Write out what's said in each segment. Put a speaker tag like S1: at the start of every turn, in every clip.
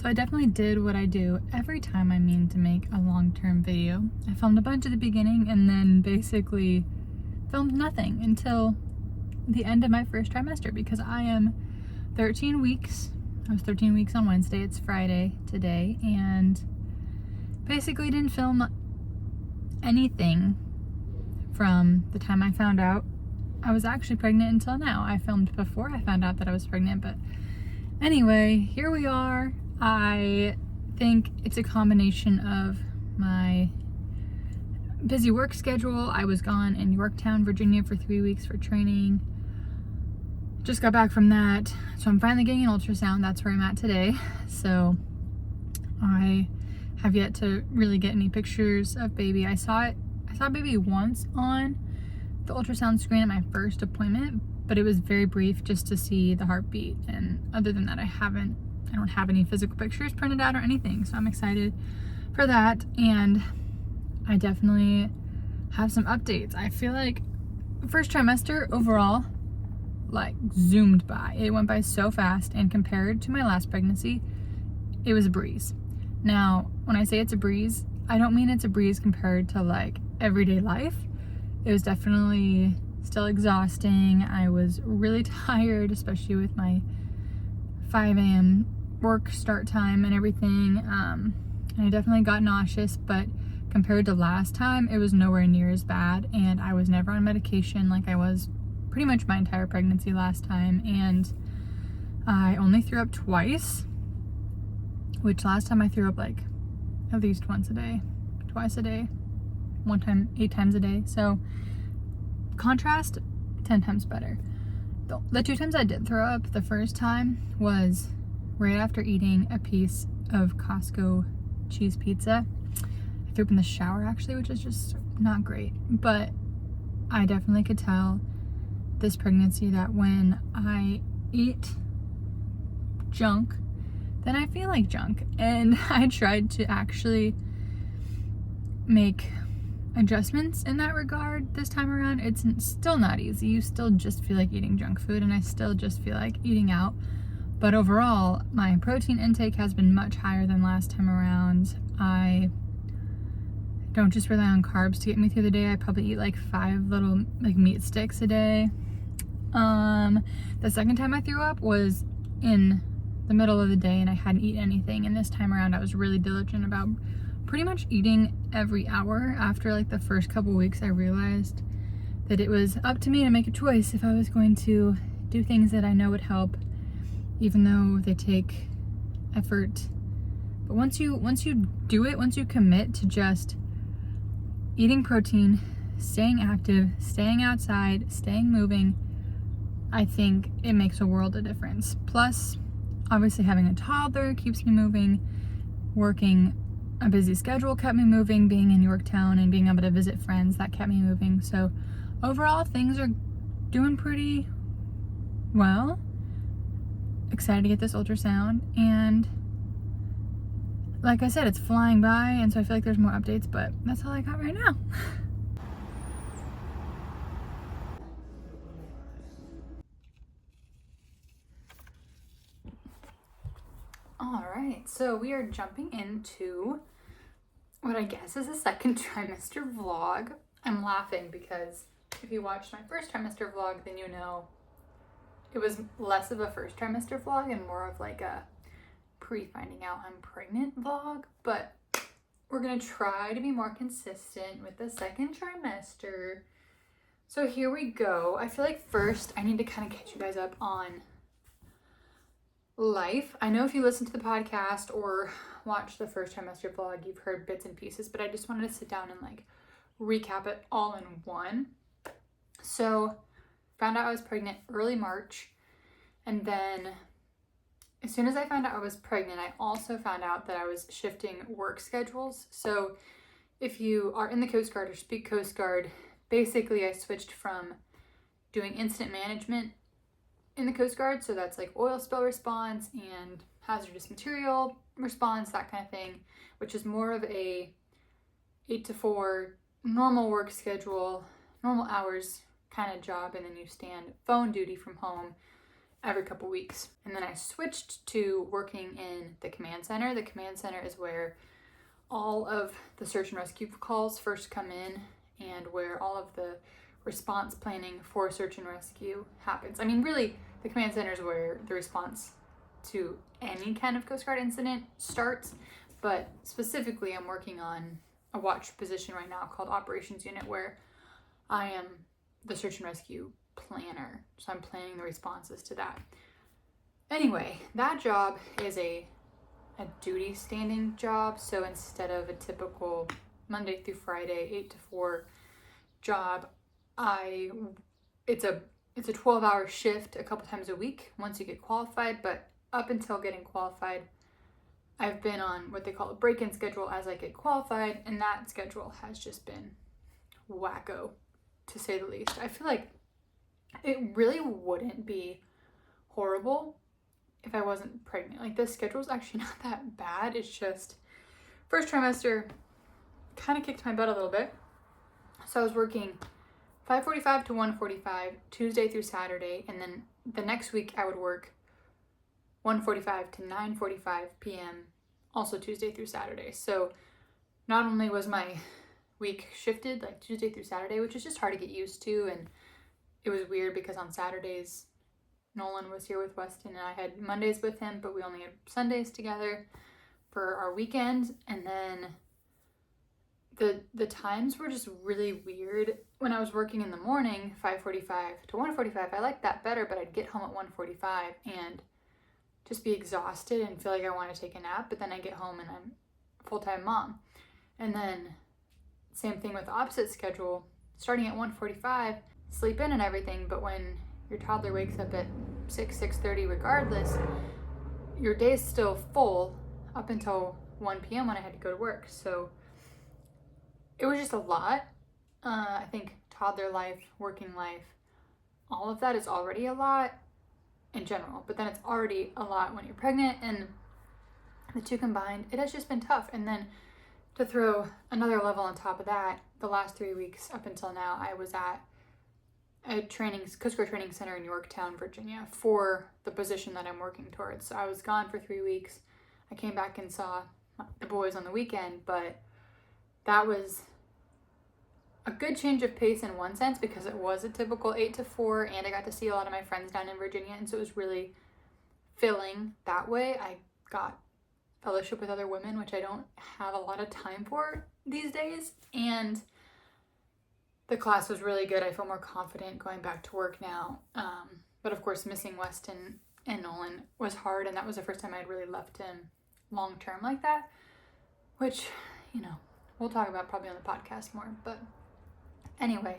S1: So I definitely did what I do every time I mean to make a long-term video. I filmed a bunch at the beginning and then basically filmed nothing until the end of my first trimester, because I am 13 weeks. I was 13 weeks on Wednesday. It's Friday today, and basically didn't film anything from the time I found out I was actually pregnant until now. I filmed before I found out that I was pregnant, but anyway, here we are. I think it's a combination of my busy work schedule. I was gone in Yorktown, Virginia for 3 weeks for training. Just got back from that. So I'm finally getting an ultrasound. That's where I'm at today. So I have yet to really get any pictures of baby. I saw baby once on the ultrasound screen at my first appointment, but it was very brief just to see the heartbeat. And other than that, I don't have any physical pictures printed out or anything. So I'm excited for that. And I definitely have some updates. I feel like first trimester overall, like, zoomed by. It went by so fast, and compared to my last pregnancy, it was a breeze. Now, when I say it's a breeze, I don't mean it's a breeze compared to like everyday life. It was definitely still exhausting. I was really tired, especially with my 5 a.m. work start time and everything. And I definitely got nauseous, but compared to last time, it was nowhere near as bad, and I was never on medication like I was pretty much my entire pregnancy last time. And I only threw up twice, which last time I threw up like at least once a day, twice a day, one time 8 times a day. So contrast, 10 times better. The 2 times I did throw up, the first time was right after eating a piece of Costco cheese pizza. I threw up in the shower actually, which is just not great, but I definitely could tell this pregnancy that when I eat junk, then I feel like junk. And I tried to actually make adjustments in that regard this time around. It's still not easy. You still just feel like eating junk food, and I still just feel like eating out. But overall, my protein intake has been much higher than last time around. I don't just rely on carbs to get me through the day. I probably eat like 5 little like meat sticks a day. The second time I threw up was in the middle of the day, and I hadn't eaten anything. And this time around, I was really diligent about pretty much eating every hour. After like the first couple weeks, I realized that it was up to me to make a choice if I was going to do things that I know would help, even though they take effort. But once you do it, once you commit to just eating protein, staying active, staying outside, staying moving, I think it makes a world of difference. Plus, obviously having a toddler keeps me moving. Working a busy schedule kept me moving. Being in Yorktown and being able to visit friends, that kept me moving. So overall, things are doing pretty well. Excited to get this ultrasound, and like I said, it's flying by, and so I feel like there's more updates, but that's all I got right now. All right, so we are jumping into what I guess is a second trimester vlog. I'm laughing because if you watched my first trimester vlog, then you know it was less of a first trimester vlog and more of like a pre-finding out I'm pregnant vlog. But we're gonna try to be more consistent with the second trimester. So here we go. I feel like first I need to kind of catch you guys up on life. I know if you listen to the podcast or watch the first trimester vlog, you've heard bits and pieces, but I just wanted to sit down and like recap it all in one. So found out I was pregnant early March, and then as soon as I found out I was pregnant, I also found out that I was shifting work schedules. So if you are in the Coast Guard or speak Coast Guard, basically I switched from doing incident management in the Coast Guard, so that's like oil spill response and hazardous material response, that kind of thing, which is more of a 8 to 4 normal work schedule, normal hours kind of job, and then you stand phone duty from home every couple weeks. And then I switched to working in the command center. The command center is where all of the search and rescue calls first come in and where all of the response planning for search and rescue happens. I mean, really, the command center is where the response to any kind of Coast Guard incident starts, but specifically I'm working on a watch position right now called Operations Unit, where I am the search and rescue planner. So I'm planning the responses to that. Anyway, that job is a duty standing job. So instead of a typical Monday through Friday, 8 to 4 job, it's a 12-hour shift a couple times a week once you get qualified. But up until getting qualified, I've been on what they call a break-in schedule as I get qualified, and that schedule has just been wacko, to say the least. I feel like it really wouldn't be horrible if I wasn't pregnant. Like, this schedule is actually not that bad. It's just first trimester kind of kicked my butt a little bit. So I was working 5:45 to 1:45 Tuesday through Saturday, and then the next week I would work 1:45 to 9:45 p.m. also Tuesday through Saturday. So not only was my week shifted like Tuesday through Saturday, which is just hard to get used to, and it was weird because on Saturdays Nolan was here with Weston and I had Mondays with him, but we only had Sundays together for our weekend. And then the times were just really weird. When I was working in the morning, 5:45 to 1:45, I liked that better, but I'd get home at 1:45 and just be exhausted and feel like I want to take a nap, but then I get home and I'm a full-time mom. And then same thing with the opposite schedule, starting at 1:45, sleep in and everything, but when your toddler wakes up at 6:30 regardless, your day's still full up until 1 p.m. when I had to go to work. So it was just a lot. I think toddler life, working life, all of that is already a lot in general, but then it's already a lot when you're pregnant, and the two combined, it has just been tough. And then to throw another level on top of that, the last 3 weeks up until now, I was at a Coast Guard training center in Yorktown, Virginia, for the position that I'm working towards. So I was gone for 3 weeks. I came back and saw the boys on the weekend, but that was a good change of pace in one sense because it was a typical 8 to 4, and I got to see a lot of my friends down in Virginia, and so it was really filling that way. I got fellowship with other women, which I don't have a lot of time for these days, and the class was really good. I feel more confident going back to work now. But of course, missing Weston and Nolan was hard, and that was the first time I'd really left him long term like that, which, we'll talk about probably on the podcast more. But anyway,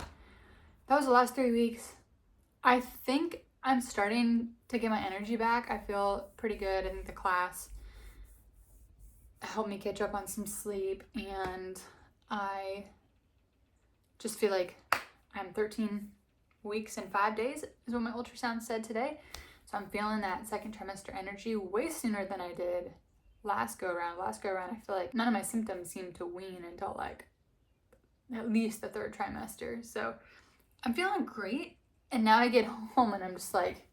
S1: that was the last 3 weeks. I think I'm starting to get my energy back. I feel pretty good. I think the class helped me catch up on some sleep, and I just feel like I'm 13 weeks and 5 days is what my ultrasound said today. So I'm feeling that second trimester energy way sooner than I did last go around. I feel like none of my symptoms seemed to wane until like at least the third trimester. So I'm feeling great. And now I get home and I'm just like,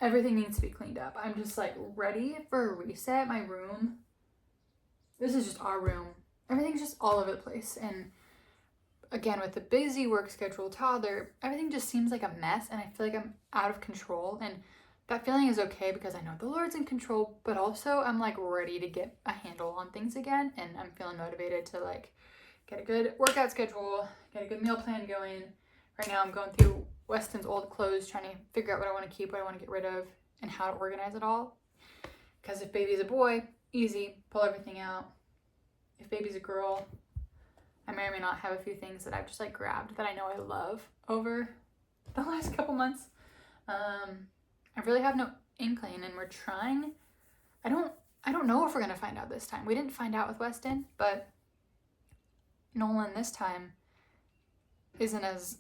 S1: everything needs to be cleaned up. I'm just like ready for a reset. My room, this is just our room. Everything's just all over the place. And again, with the busy work schedule, toddler, everything just seems like a mess, and I feel like I'm out of control. And that feeling is okay because I know the Lord's in control, but also I'm like ready to get a handle on things again, and I'm feeling motivated to like get a good workout schedule, get a good meal plan going. Right now I'm going through Weston's old clothes, trying to figure out what I want to keep, what I want to get rid of, and how to organize it all. Because if baby's a boy, easy, pull everything out. If baby's a girl, I may or may not have a few things that I've just like grabbed that I know I love over the last couple months. I really have no inkling, and we're trying. I don't know if we're gonna find out this time. We didn't find out with Weston, but Nolan this time isn't as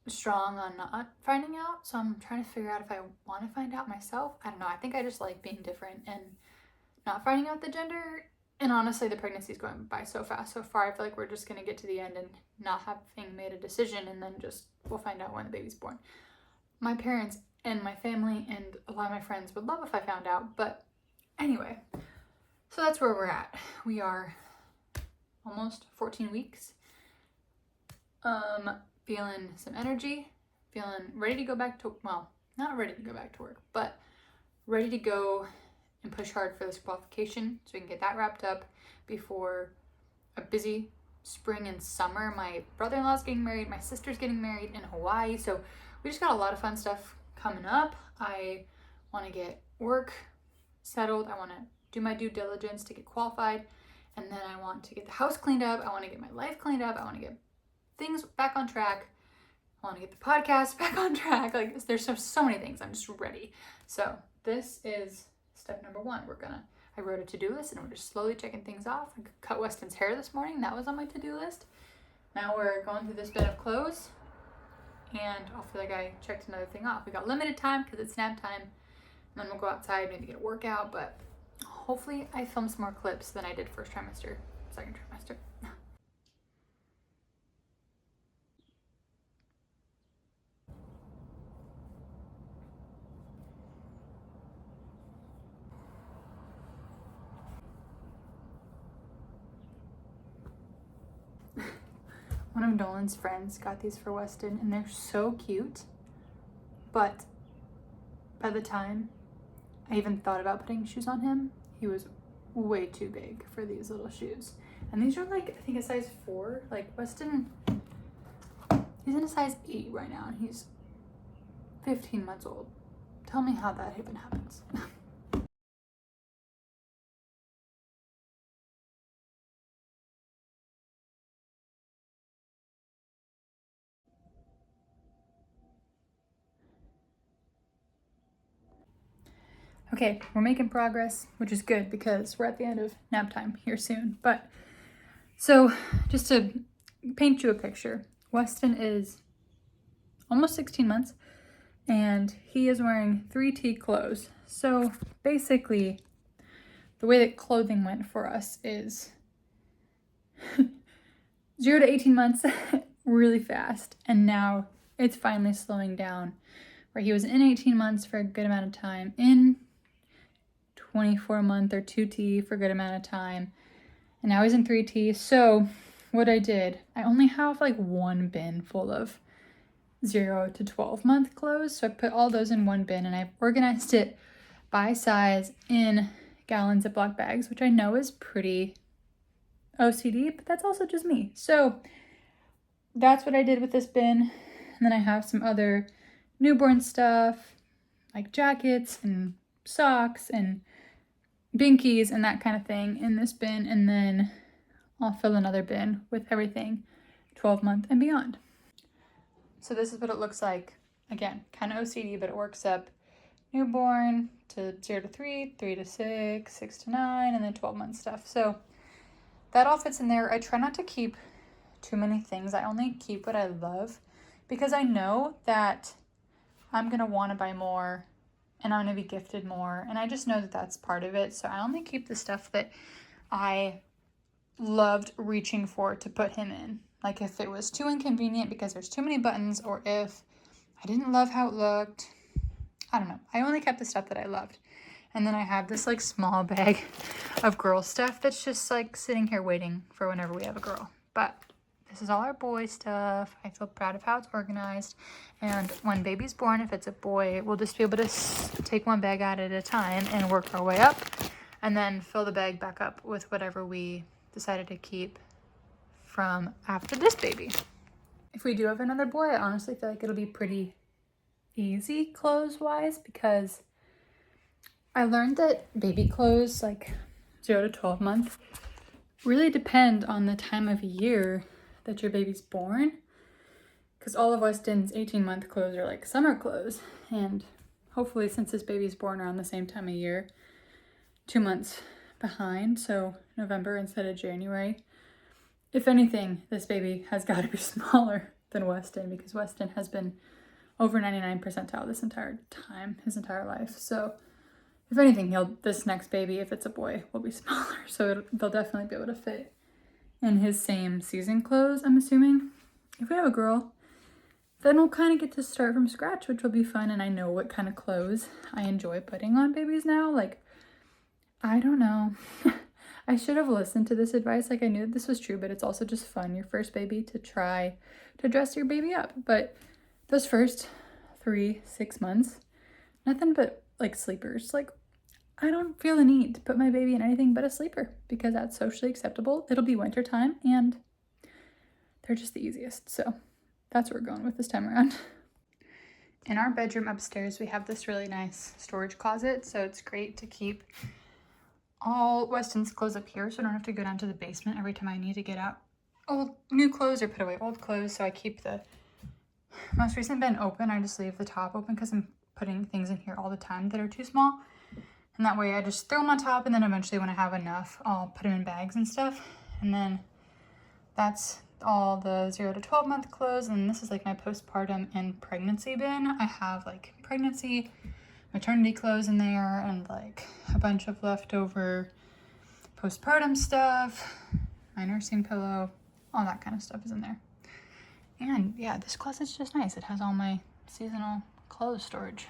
S1: strong on not finding out, so I'm trying to figure out if I want to find out myself. I don't know. I think I just like being different and not finding out the gender. And honestly, the pregnancy is going by so fast so far. I feel like we're just going to get to the end and not having made a decision, and then just we'll find out when the baby's born. My parents and my family and a lot of my friends would love if I found out. But anyway, so that's where we're at. We are almost 14 weeks. Feeling some energy, feeling ready to go back to, well, not ready to go back to work, but ready to go and push hard for this qualification so we can get that wrapped up before a busy spring and summer. My brother-in-law's getting married, my sister's getting married in Hawaii, so we just got a lot of fun stuff coming up. I want to get work settled, I want to do my due diligence to get qualified, and then I want to get the house cleaned up, I want to get my life cleaned up, I want to get things back on track, I want to get the podcast back on track. Like, there's so many things. I'm just ready. So this is step number one. I wrote a to-do list and we're just slowly checking things off. I cut Weston's hair this morning. That was on my to-do list. Now we're going through this bin of clothes and I'll feel like I checked another thing off. We got limited time because it's nap time. And then we'll go outside, maybe get a workout, but hopefully I film some more clips than I did first trimester, second trimester. One of Nolan's friends got these for Weston and they're so cute, but by the time I even thought about putting shoes on him, he was way too big for these little shoes. And these are like, I think a size 4. Like Weston, he's in a size 8 right now and he's 15 months old. Tell me how that even happens. Okay, we're making progress, which is good because we're at the end of nap time here soon. But so just to paint you a picture, Weston is almost 16 months and he is wearing 3T clothes. So basically the way that clothing went for us is 0 to 18 months really fast. And now it's finally slowing down where he was in 18 months for a good amount of time, in 24-month or 2T for a good amount of time, and now he's in 3T. So what I did, I only have like one bin full of 0 to 12-month clothes, so I put all those in one bin and I've organized it by size in gallon Ziploc bags, which I know is pretty OCD, but that's also just me. So that's what I did with this bin. And then I have some other newborn stuff like jackets and socks and binkies and that kind of thing in this bin, and then I'll fill another bin with everything 12-month and beyond. So this is what it looks like. Again, kind of OCD, but it works up newborn to 0 to 3, 3 to 6, 6 to 9, and then 12-month stuff. So that all fits in there. I try not to keep too many things. I only keep what I love because I know that I'm going to want to buy more and I'm going to be gifted more. And I just know that that's part of it. So I only keep the stuff that I loved reaching for to put him in. Like if it was too inconvenient because there's too many buttons, or if I didn't love how it looked, I don't know. I only kept the stuff that I loved. And then I have this like small bag of girl stuff that's just like sitting here waiting for whenever we have a girl. But this is all our boy stuff. I feel proud of how it's organized. And when baby's born, if it's a boy, we'll just be able to take one bag out at a time and work our way up and then fill the bag back up with whatever we decided to keep from after this baby. If we do have another boy, I honestly feel like it'll be pretty easy clothes-wise because I learned that baby clothes, like 0 to 12 months, really depend on the time of year that your baby's born, because all of Weston's 18-month clothes are like summer clothes, and hopefully since this baby's born around the same time of year, 2 months behind, so November instead of January. If anything, this baby has got to be smaller than Weston because Weston has been over 99 percentile this entire time, his entire life. So if anything, this next baby, if it's a boy, will be smaller. So they'll definitely be able to fit in his same season clothes, I'm assuming. If we have a girl, then we'll kind of get to start from scratch, which will be fun. And I know what kind of clothes I enjoy putting on babies now. Like, I don't know. I should have listened to this advice. Like, I knew this was true, but it's also just fun, your first baby, to try to dress your baby up. But those first 3-6 months, nothing but like sleepers. Like, I don't feel the need to put my baby in anything but a sleeper because that's socially acceptable. It'll be winter time and they're just the easiest. So that's where we're going with this time around. In our bedroom upstairs, we have this really nice storage closet. So it's great to keep all Weston's clothes up here, so I don't have to go down to the basement every time I need to get out new clothes or put away old clothes. So I keep the most recent bin open. I just leave the top open because I'm putting things in here all the time that are too small. And that way I just throw them on top, and then eventually when I have enough, I'll put them in bags and stuff. And then that's all the 0 to 12 month clothes. And this is like my postpartum and pregnancy bin. I have like pregnancy, maternity clothes in there, and like a bunch of leftover postpartum stuff, my nursing pillow, all that kind of stuff is in there. And yeah, this closet's just nice. It has all my seasonal clothes storage.